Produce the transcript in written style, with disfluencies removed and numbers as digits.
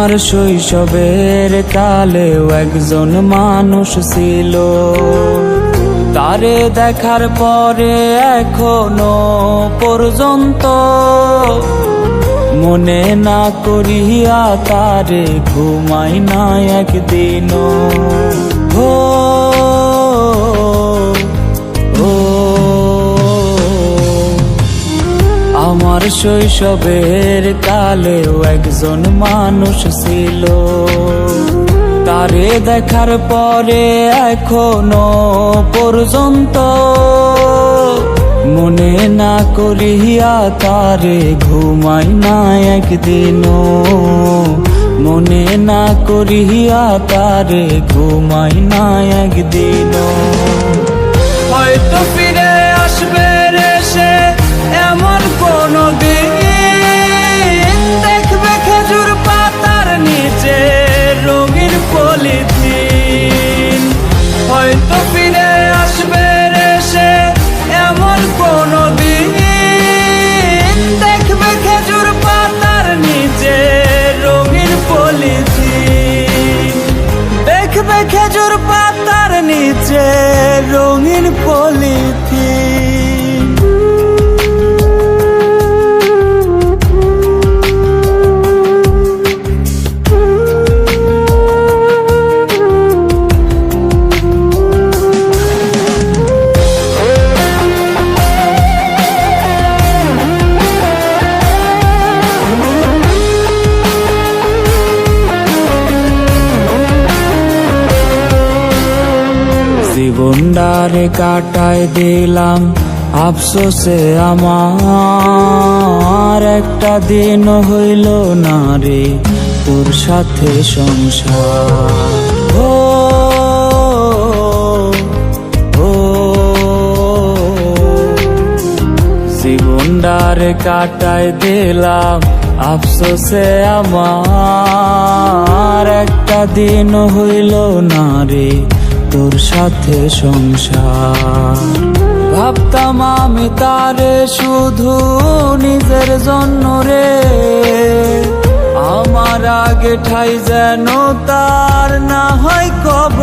আমার শৈশবের কালেও একজন মানুষ ছিল, তারে দেখার পরে এখনো পর্যন্ত মনে না করিয়া তারে ঘুমাই না একদিনও। ও আমার শৈশবের কালেও একজন মানুষ ছিল, তারে দেখার পরে এখনো পর্যন্ত মনে না করিয়া তারে ঘুমাই না একদিনও, মনে না করিয়া তারে ঘুমাই না একদিনও। হয়তো ফিরে আসবে রে সে এমন কোনো দিন, দেখবে খেজুর পাতার নিচে রঙিন পলিথিন। হয়তো ফিরে আসবে রে সে এমন কোনো দিন, দেখবে খেজুর পাতার নিচে রঙিন পলিথিন, দেখবে খেজুর পাতার নিচে রঙিন পলিথিন। জীবনটারে কাটায় দিলাম আফসোসে আমার, একটা দিন হইল না রে তোর সাথে সংসার। ও জীবনটারে কাটায় দিলাম আফসোসে আমার, একটা দিন হইল না রে তোর সাথে সংসার। ভাবতাম আমি তারে শুধু নিজের জন্য রে, আমার আগে ঠাই যেন তার না হয় কবর।